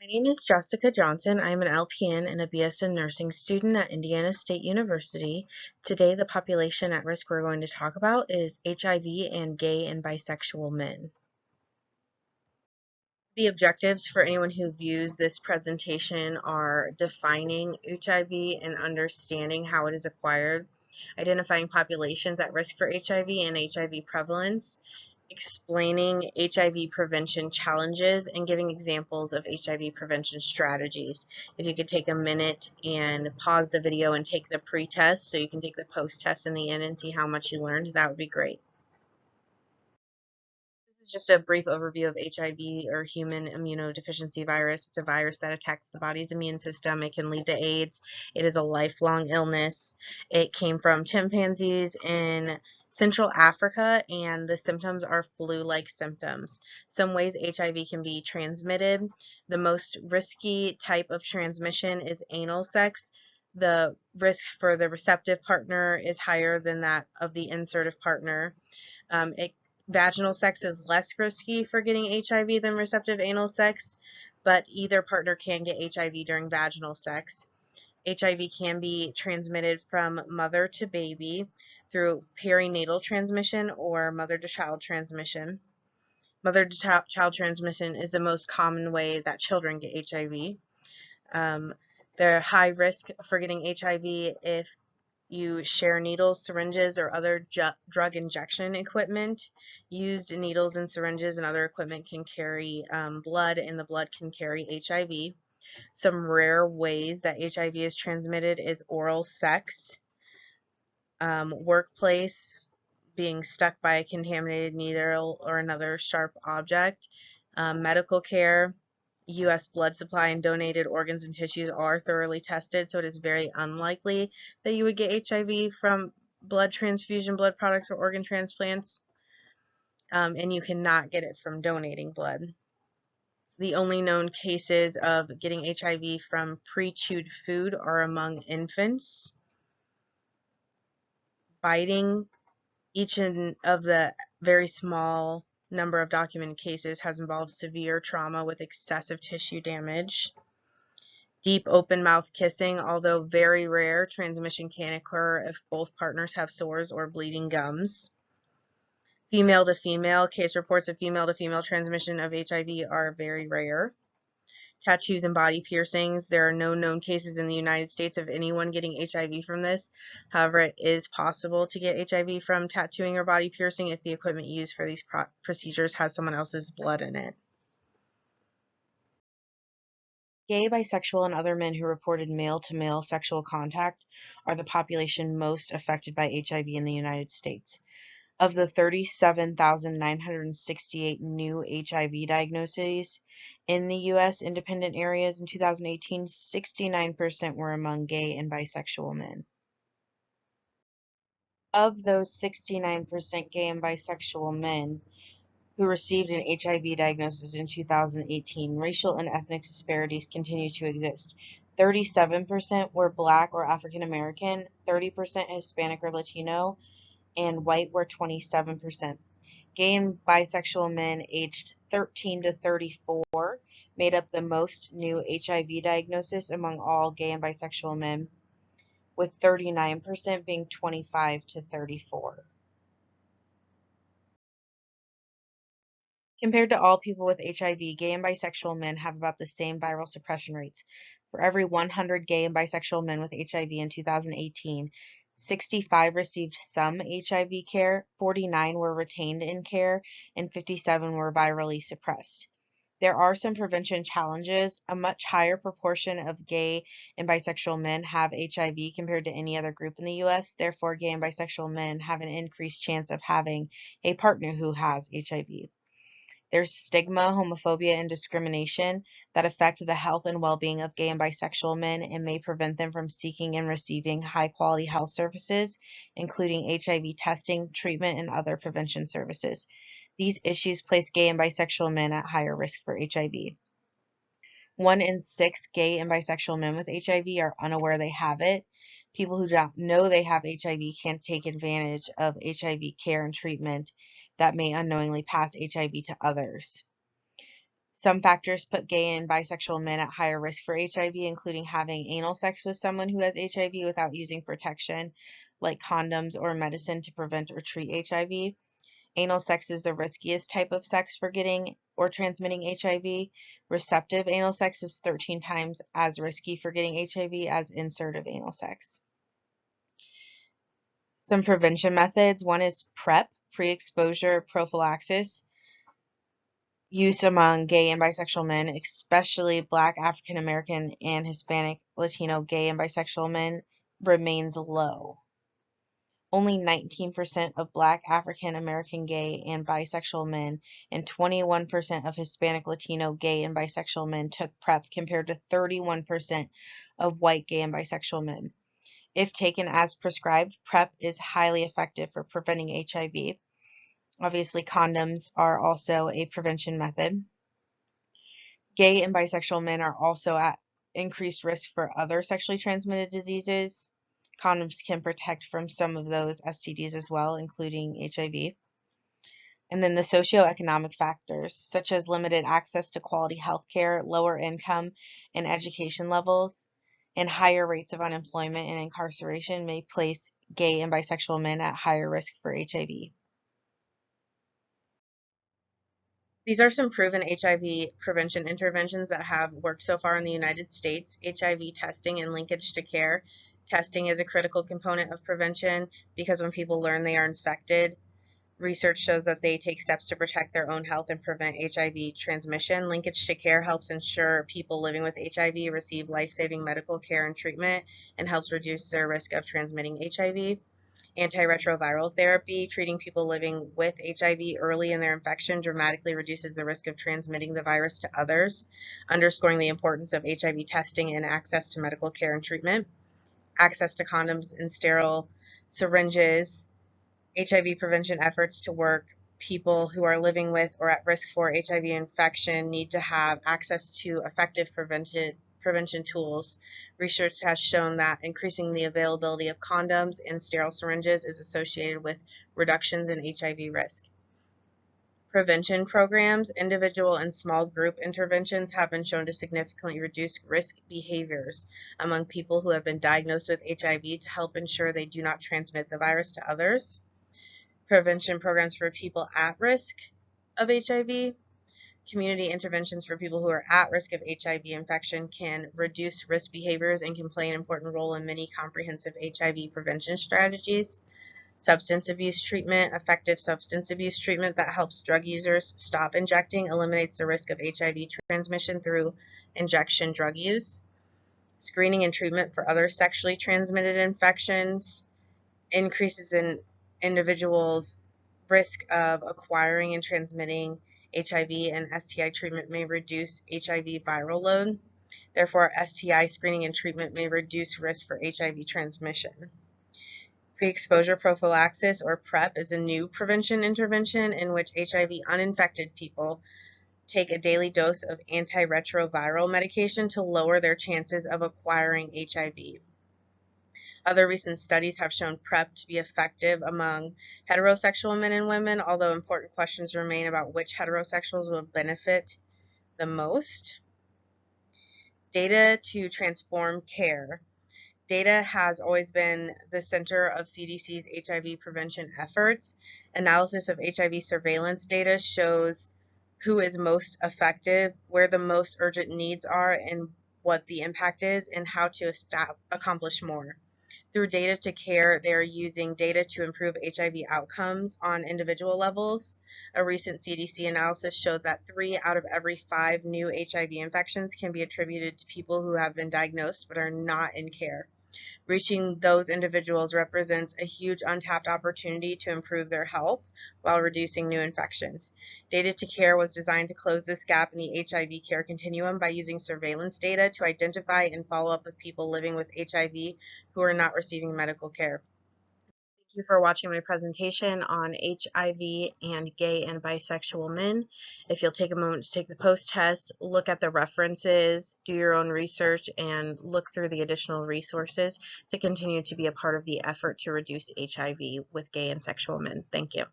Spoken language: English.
My name is Jessica Johnson. I'm an LPN and a BS in nursing student at Indiana State University. Today, the population at risk we're going to talk about is HIV and gay and bisexual men. The objectives for anyone who views this presentation are defining HIV and understanding how it is acquired, identifying populations at risk for HIV and HIV prevalence, explaining HIV prevention challenges, and giving examples of HIV prevention strategies. If you could take a minute and pause the video and take the pre-test so you can take the post-test in the end and see how much you learned, that would be great. This is just a brief overview of HIV, or human immunodeficiency virus. It's a virus that attacks the body's immune system. It can lead to AIDS. It is a lifelong illness. It came from chimpanzees in Central Africa, and the symptoms are flu-like symptoms. Some ways HIV can be transmitted. The most risky type of transmission is anal sex. The risk for the receptive partner is higher than that of the insertive partner. Vaginal sex is less risky for getting HIV than receptive anal sex, but either partner can get HIV during vaginal sex. HIV can be transmitted from mother to baby through perinatal transmission or mother-to-child transmission. Mother-to-child transmission is the most common way that children get HIV. They're high risk for getting HIV if you share needles, syringes, or other drug injection equipment. Used needles and syringes and other equipment can carry blood, and the blood can carry HIV. Some rare ways that HIV is transmitted is oral sex, workplace, being stuck by a contaminated needle or another sharp object, medical care, U.S. blood supply, and donated organs and tissues are thoroughly tested, so it is very unlikely that you would get HIV from blood transfusion, blood products, or organ transplants, and you cannot get it from donating blood. The only known cases of getting HIV from pre-chewed food are among infants. Biting, each of the very small number of documented cases has involved severe trauma with excessive tissue damage. Deep open mouth kissing, although very rare, transmission can occur if both partners have sores or bleeding gums. Female to female, case reports of female to female transmission of HIV are very rare. Tattoos and body piercings, there are no known cases in the United States of anyone getting HIV from this. However, it is possible to get HIV from tattooing or body piercing if the equipment used for these procedures has someone else's blood in it. Gay, bisexual, and other men who reported male-to-male sexual contact are the population most affected by HIV in the United States. Of the 37,968 new HIV diagnoses in the U.S. independent areas in 2018, 69% were among gay and bisexual men. Of those 69% gay and bisexual men who received an HIV diagnosis in 2018, racial and ethnic disparities continue to exist. 37% were Black or African American, 30% Hispanic or Latino, and white were 27%. Gay and bisexual men aged 13 to 34 made up the most new HIV diagnosis among all gay and bisexual men, with 39% being 25 to 34. Compared to all people with HIV, gay and bisexual men have about the same viral suppression rates. For every 100 gay and bisexual men with HIV in 2018, 65 received some HIV care, 49 were retained in care, and 57 were virally suppressed. There are some prevention challenges. A much higher proportion of gay and bisexual men have HIV compared to any other group in the U.S. Therefore, gay and bisexual men have an increased chance of having a partner who has HIV. There's stigma, homophobia, and discrimination that affect the health and well-being of gay and bisexual men and may prevent them from seeking and receiving high-quality health services, including HIV testing, treatment, and other prevention services. These issues place gay and bisexual men at higher risk for HIV. 1 in 6 gay and bisexual men with HIV are unaware they have it. People who don't know they have HIV can't take advantage of HIV care and treatment that may unknowingly pass HIV to others. Some factors put gay and bisexual men at higher risk for HIV, including having anal sex with someone who has HIV without using protection, like condoms or medicine to prevent or treat HIV. Anal sex is the riskiest type of sex for getting or transmitting HIV. Receptive anal sex is 13 times as risky for getting HIV as insertive anal sex. Some prevention methods. One is PrEP, pre-exposure prophylaxis, use among gay and bisexual men, especially Black, African American, and Hispanic, Latino, gay, and bisexual men, remains low. Only 19% of Black, African American, gay, and bisexual men and 21% of Hispanic, Latino, gay, and bisexual men took PrEP compared to 31% of white, gay, and bisexual men. If taken as prescribed, PrEP is highly effective for preventing HIV. Obviously, condoms are also a prevention method. Gay and bisexual men are also at increased risk for other sexually transmitted diseases. Condoms can protect from some of those STDs as well, including HIV. And then the socioeconomic factors, such as limited access to quality health care, lower income and education levels, and higher rates of unemployment and incarceration may place gay and bisexual men at higher risk for HIV. These are some proven HIV prevention interventions that have worked so far in the United States. HIV testing and linkage to care. Testing is a critical component of prevention because when people learn they are infected, research shows that they take steps to protect their own health and prevent HIV transmission. Linkage to care helps ensure people living with HIV receive life-saving medical care and treatment and helps reduce their risk of transmitting HIV. Antiretroviral therapy, treating people living with HIV early in their infection, dramatically reduces the risk of transmitting the virus to others, underscoring the importance of HIV testing and access to medical care and treatment. Access to condoms and sterile syringes. HIV prevention efforts to work. People who are living with or at risk for HIV infection need to have access to effective prevention tools. Research has shown that increasing the availability of condoms and sterile syringes is associated with reductions in HIV risk. Prevention programs, individual and small group interventions have been shown to significantly reduce risk behaviors among people who have been diagnosed with HIV to help ensure they do not transmit the virus to others. Prevention programs for people at risk of HIV. Community interventions for people who are at risk of HIV infection can reduce risk behaviors and can play an important role in many comprehensive HIV prevention strategies. Substance abuse treatment, effective substance abuse treatment that helps drug users stop injecting, eliminates the risk of HIV transmission through injection drug use. Screening and treatment for other sexually transmitted infections, increases in individuals' risk of acquiring and transmitting HIV, and STI treatment may reduce HIV viral load. Therefore, STI screening and treatment may reduce risk for HIV transmission. Pre-exposure prophylaxis, or PrEP, is a new prevention intervention in which HIV uninfected people take a daily dose of antiretroviral medication to lower their chances of acquiring HIV. Other recent studies have shown PrEP to be effective among heterosexual men and women, although important questions remain about which heterosexuals will benefit the most. Data to transform care. Data has always been the center of CDC's HIV prevention efforts. Analysis of HIV surveillance data shows who is most effective, where the most urgent needs are, and what the impact is, and how to accomplish more. Through data to care, they are using data to improve HIV outcomes on individual levels. A recent CDC analysis showed that 3 out of every 5 new HIV infections can be attributed to people who have been diagnosed but are not in care. Reaching those individuals represents a huge untapped opportunity to improve their health while reducing new infections. Data to care was designed to close this gap in the HIV care continuum by using surveillance data to identify and follow up with people living with HIV who are not receiving medical care. Thank you for watching my presentation on HIV and gay and bisexual men. If you'll take a moment to take the post-test, look at the references, do your own research, and look through the additional resources to continue to be a part of the effort to reduce HIV with gay and sexual men. Thank you.